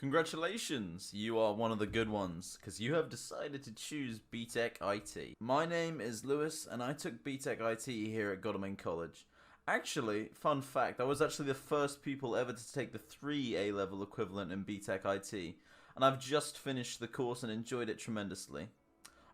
Congratulations, you are one of the good ones, because you have decided to choose BTEC IT. My name is Lewis, and I took BTEC IT here at Godalming College. Actually, fun fact, I was actually the first people ever to take the 3 A-level equivalent in BTEC IT, and I've just finished the course and enjoyed it tremendously.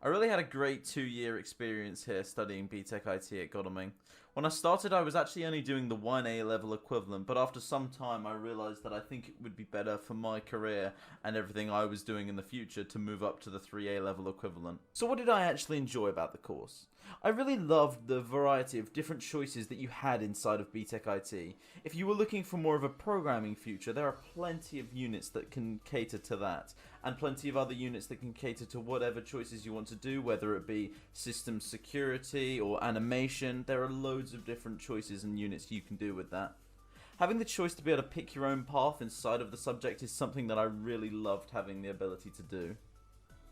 I really had a great 2-year experience here studying BTEC IT at Godalming. When I started, I was actually only doing the 1 A-level equivalent, but after some time I realised that I think it would be better for my career and everything I was doing in the future to move up to the 3 A-level equivalent. So what did I actually enjoy about the course? I really loved the variety of different choices that you had inside of BTEC IT. If you were looking for more of a programming future, there are plenty of units that can cater to that, and plenty of other units that can cater to whatever choices you want to do, whether it be system security or animation. There are loads of different choices and units you can do with that. Having the choice to be able to pick your own path inside of the subject is something that I really loved having the ability to do.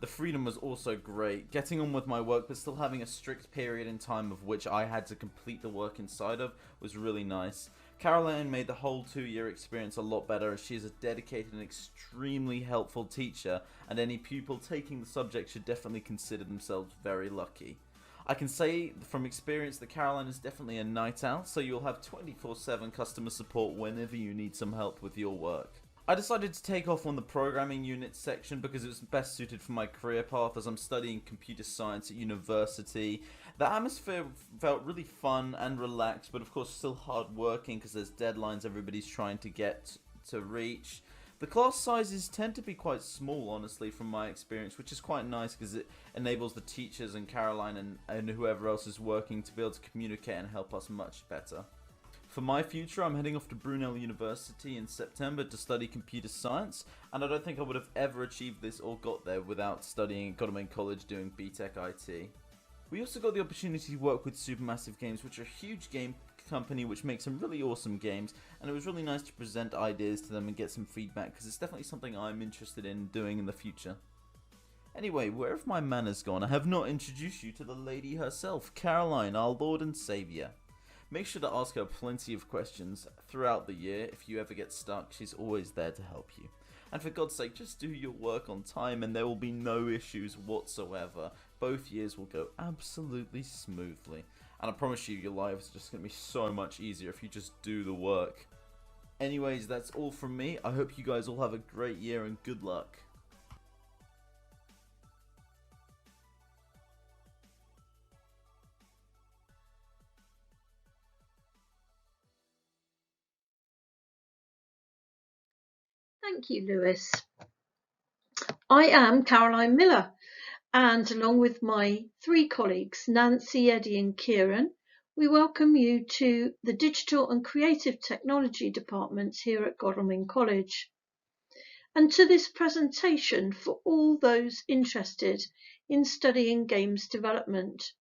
The freedom was also great, getting on with my work but still having a strict period in time of which I had to complete the work inside of was really nice. Caroline made the whole 2-year experience a lot better, as she is a dedicated and extremely helpful teacher, and any pupil taking the subject should definitely consider themselves very lucky. I can say from experience that Caroline is definitely a night owl, so you'll have 24/7 customer support whenever you need some help with your work. I decided to take off on the programming unit section because it was best suited for my career path, as I'm studying computer science at university. The atmosphere felt really fun and relaxed, but of course still hard working because there's deadlines everybody's trying to get to reach. The class sizes tend to be quite small, honestly, from my experience, which is quite nice because it enables the teachers and Caroline and whoever else is working to be able to communicate and help us much better. For my future, I'm heading off to Brunel University in September to study computer science, and I don't think I would have ever achieved this or got there without studying at Godalming College doing BTEC IT. We also got the opportunity to work with Supermassive Games, which are a huge game company which makes some really awesome games, and it was really nice to present ideas to them and get some feedback, because it's definitely something I'm interested in doing in the future. Anyway, where have my manners gone? I have not introduced you to the lady herself, Caroline, our Lord and Saviour. Make sure to ask her plenty of questions throughout the year. If you ever get stuck, she's always there to help you. And for God's sake, just do your work on time and there will be no issues whatsoever. Both years will go absolutely smoothly. And I promise you, your life is just going to be so much easier if you just do the work. Anyways, that's all from me. I hope you guys all have a great year and good luck. Thank you, Lewis. I am Caroline Miller, and along with my 3 colleagues, Nancy, Eddie and Kieran, we welcome you to the Digital and Creative Technology departments here at Godalming College, and to this presentation for all those interested in studying games development.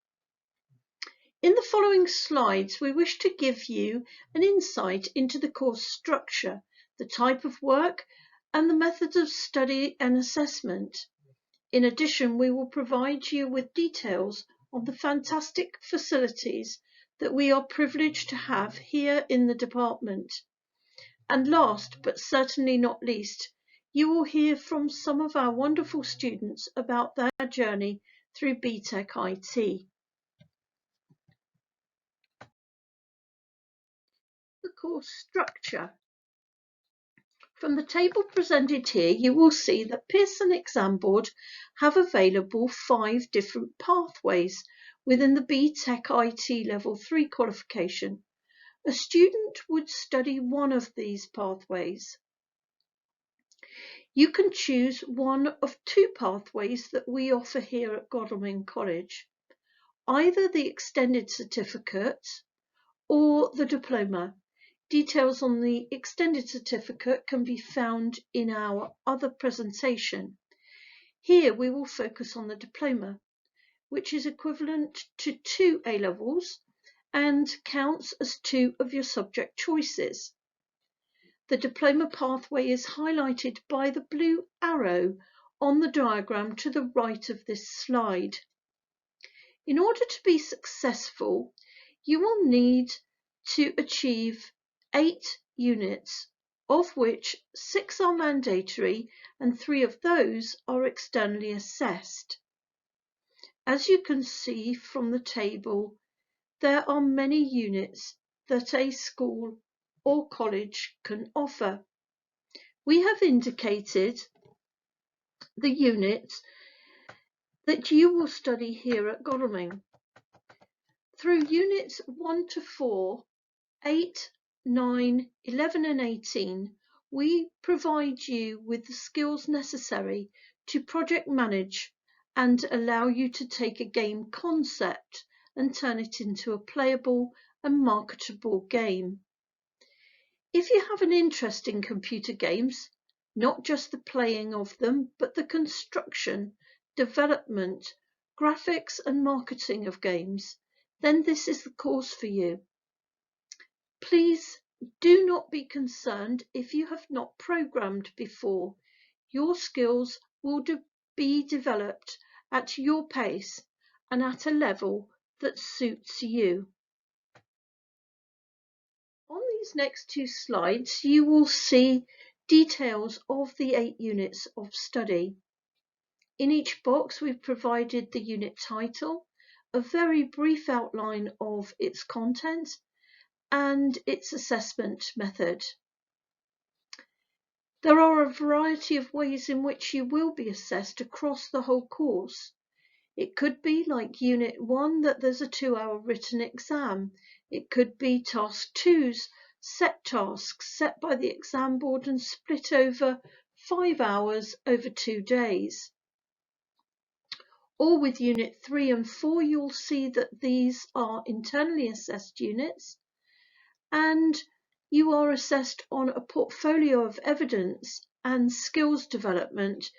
In the following slides, we wish to give you an insight into the course structure, the type of work, and the methods of study and assessment. In addition, we will provide you with details on the fantastic facilities that we are privileged to have here in the department. And last, but certainly not least, you will hear from some of our wonderful students about their journey through BTEC IT. The course structure. From the table presented here, you will see that Pearson Exam Board have available 5 different pathways within the BTEC IT Level 3 qualification. A student would study one of these pathways. You can choose one of 2 pathways that we offer here at Godalming College, either the Extended Certificate or the Diploma. Details on the Extended Certificate can be found in our other presentation. Here we will focus on the Diploma, which is equivalent to 2 A-levels and counts as 2 of your subject choices. The Diploma pathway is highlighted by the blue arrow on the diagram to the right of this slide. In order to be successful, you will need to achieve 8 units of which 6 are mandatory and 3 of those are externally assessed. As you can see from the table, there are many units that a school or college can offer. We have indicated the units that you will study here at Godalming. Through units 1 to 4, 8, 9, 11 and 18, we provide you with the skills necessary to project manage and allow you to take a game concept and turn it into a playable and marketable game. If you have an interest in computer games, not just the playing of them, but the construction, development, graphics and marketing of games, then this is the course for you. Please do not be concerned if you have not programmed before. Your skills will be developed at your pace and at a level that suits you. On these next 2 slides, you will see details of the 8 units of study. In each box, we've provided the unit title, a very brief outline of its content, and its assessment method. There are a variety of ways in which you will be assessed across the whole course. It could be like Unit 1 that there's a 2-hour written exam. It could be Task 2's set tasks set by the exam board and split over 5 hours over 2 days. Or with Unit 3 and 4, you'll see that these are internally assessed units, and you are assessed on a portfolio of evidence and skills development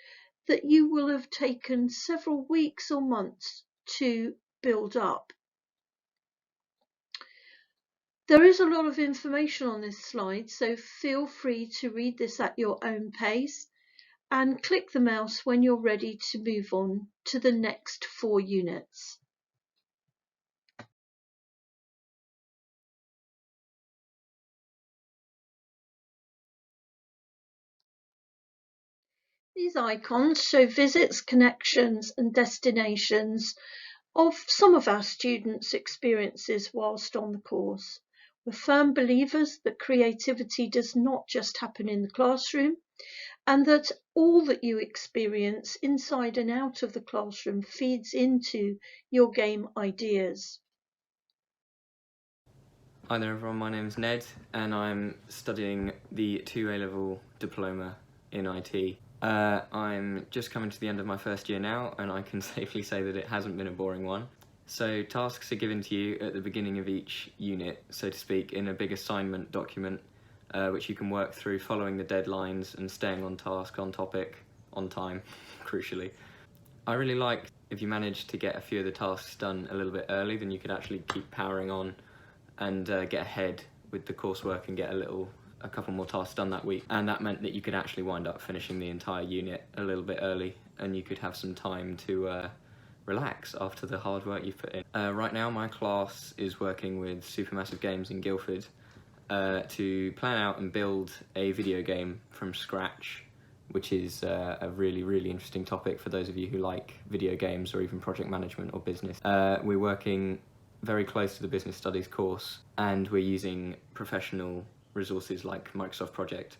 that you will have taken several weeks or months to build up. There is a lot of information on this slide, so feel free to read this at your own pace and click the mouse when you're ready to move on to the next 4 units. These icons show visits, connections and destinations of some of our students' experiences whilst on the course. We're firm believers that creativity does not just happen in the classroom, and that all that you experience inside and out of the classroom feeds into your game ideas. Hi there everyone, my name is Ned and I'm studying the 2 A-level diploma in IT. I'm just coming to the end of my first year now and I can safely say that it hasn't been a boring one. So tasks are given to you at the beginning of each unit, so to speak, in a big assignment document which you can work through following the deadlines and staying on task, on topic, on time, crucially. I really like if you manage to get a few of the tasks done a little bit early, then you could actually keep powering on and get ahead with the coursework and get a couple more tasks done that week. And that meant that you could actually wind up finishing the entire unit a little bit early and you could have some time to relax after the hard work you've put in. Right now my class is working with Supermassive Games in Guildford to plan out and build a video game from scratch, which is a really, really interesting topic for those of you who like video games or even project management or business. We're working very close to the business studies course and we're using professional resources like Microsoft Project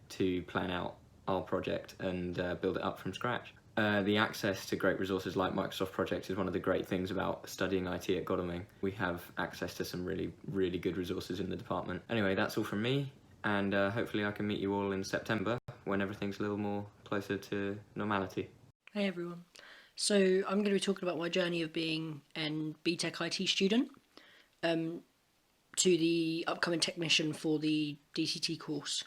to plan out our project and build it up from scratch. The access to great resources like Microsoft Project is one of the great things about studying IT at Godalming. We have access to some really, really good resources in the department. Anyway, that's all from me, and hopefully I can meet you all in September when everything's a little more closer to normality. Hey everyone. So I'm going to be talking about my journey of being an BTEC IT student to the upcoming technician for the DCT course.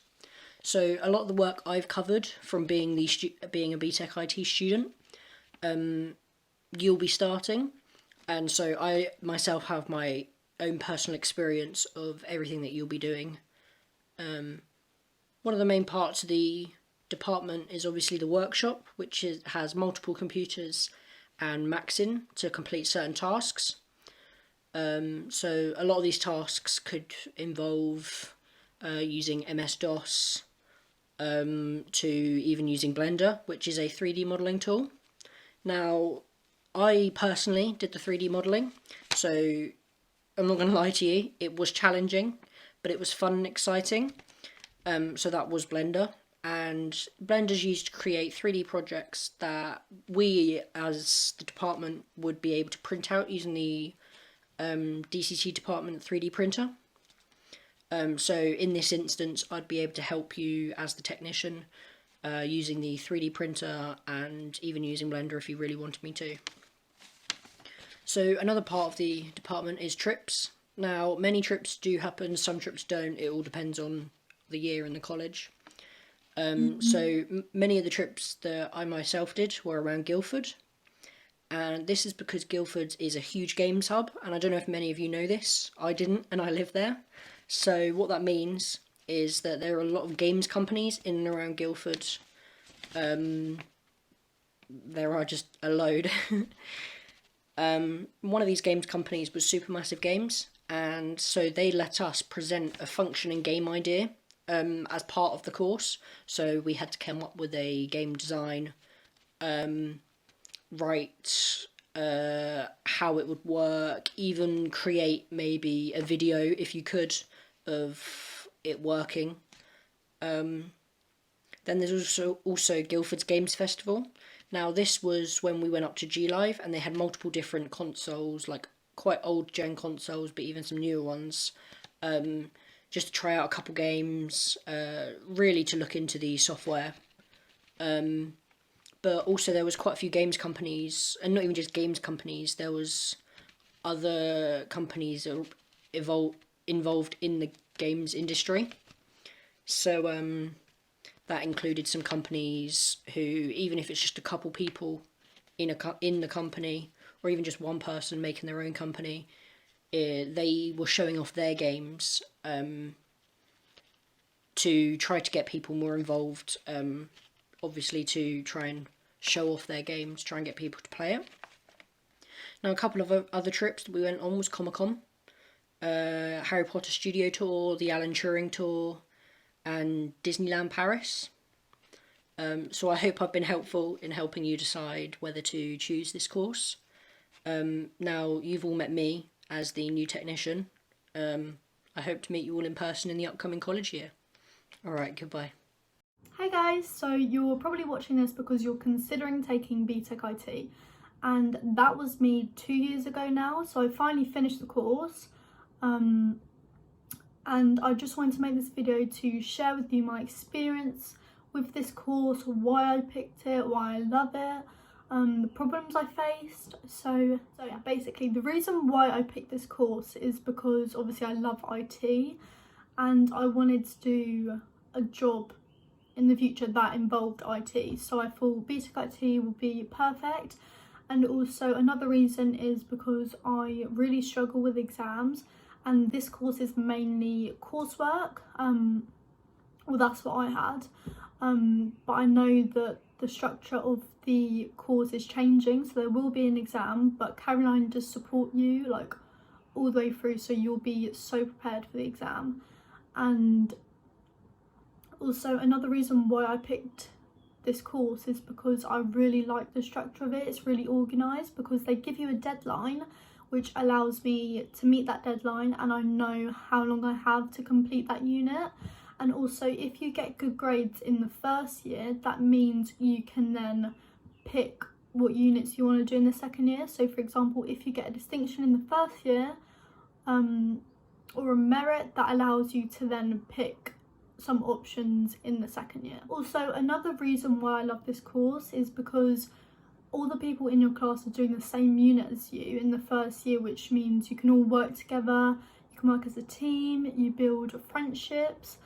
So a lot of the work I've covered from being a BTEC IT student, you'll be starting, and so I myself have my own personal experience of everything that you'll be doing. One of the main parts of the department is obviously the workshop, which has multiple computers and Macs in to complete certain tasks. So a lot of these tasks could involve using MS-DOS, to even using Blender, which is a 3D modelling tool. Now, I personally did the 3D modelling, so I'm not going to lie to you, it was challenging, but it was fun and exciting. So that was Blender, and Blender's used to create 3D projects that we as the department would be able to print out using the DCT department 3D printer. So in this instance, I'd be able to help you as the technician using the 3D printer and even using Blender if you really wanted me to. So another part of the department is trips. Now, many trips do happen, some trips don't. It all depends on the year and the college. So many of the trips that I myself did were around Guildford. And this is because Guildford is a huge games hub. And I don't know if many of you know this. I didn't, and I live there. So what that means is that there are a lot of games companies in and around Guildford. There are just a load. One of these games companies was Supermassive Games, and so they let us present a functioning game idea as part of the course. So we had to come up with a game design, write how it would work, even create maybe a video if you could of it working. Then there's also Guildford's Games Festival. Now this was when we went up to G Live, and they had multiple different consoles, like quite old gen consoles, but even some newer ones, just to try out a couple games, really to look into the software. But also there was quite a few games companies, and not even just games companies, there was other companies involved in the games industry. So that included some companies who, even if it's just a couple people in the company, or even just one person making their own company, they were showing off their games to try to get people more involved, obviously to try and show off their games, try and get people to play it. Now, a couple of other trips that we went on was Comic-Con, Harry Potter Studio Tour, the Alan Turing Tour, and Disneyland Paris. So I hope I've been helpful in helping you decide whether to choose this course. Now, you've all met me as the new technician. I hope to meet you all in person in the upcoming college year. Alright, goodbye. Hi guys, so you're probably watching this because you're considering taking BTEC IT, and that was me 2 years ago now, so I finally finished the course. And I just wanted to make this video to share with you my experience with this course, why I picked it, why I love it, the problems I faced. So yeah, basically the reason why I picked this course is because obviously I love IT, and I wanted to do a job in the future that involved IT. So I thought BTEC IT would be perfect. And also another reason is because I really struggle with exams, and this course is mainly coursework. Well, that's what I had. But I know that the structure of the course is changing, so there will be an exam, but Caroline does support you like all the way through, so you'll be so prepared for the exam. And also another reason why I picked this course is because I really like the structure of it. It's really organised because they give you a deadline, which allows me to meet that deadline, and I know how long I have to complete that unit. And also, if you get good grades in the first year, that means you can then pick what units you want to do in the second year. So for example, if you get a distinction in the first year, or a merit, that allows you to then pick some options in the second year. Also, another reason why I love this course is because all the people in your class are doing the same unit as you in the first year, which means you can all work together, you can work as a team, you build friendships,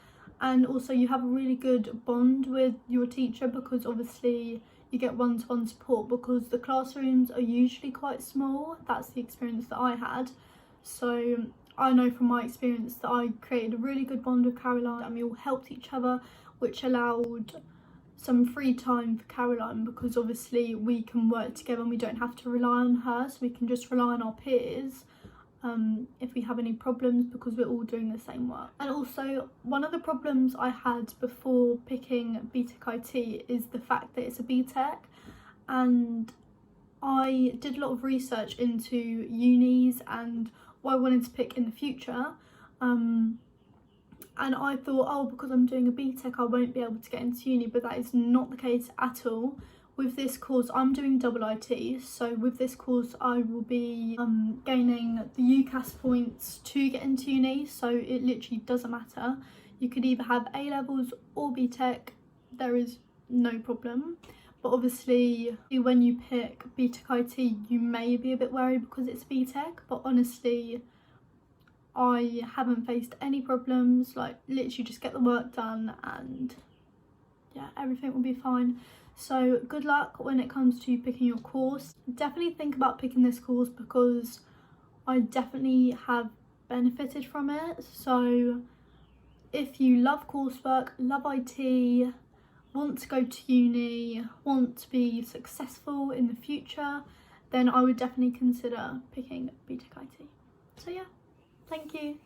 and also you have a really good bond with your teacher because obviously you get one-to-one support because the classrooms are usually quite small. That's the experience that I had. So I know from my experience that I created a really good bond with Caroline, and we all helped each other, which allowed some free time for Caroline because obviously we can work together and we don't have to rely on her, so we can just rely on our peers. if we have any problems, because we're all doing the same work. And also, one of the problems I had before picking BTEC IT is the fact that it's a BTEC, and I did a lot of research into unis and what I wanted to pick in the future, and I thought, oh, because I'm doing a BTEC I won't be able to get into uni, but that is not the case at all. With this course, I'm doing double IT, so with this course I will be gaining the UCAS points to get into uni, so it literally doesn't matter. You could either have A-levels or BTEC, there is no problem. But obviously when you pick BTEC IT you may be a bit worried because it's BTEC, but honestly I haven't faced any problems. Like, literally just get the work done and yeah, everything will be fine. So good luck when it comes to picking your course. Definitely think about picking this course because I definitely have benefited from it. So if you love coursework, love IT, want to go to uni, want to be successful in the future, then I would definitely consider picking BTEC IT. So yeah, thank you.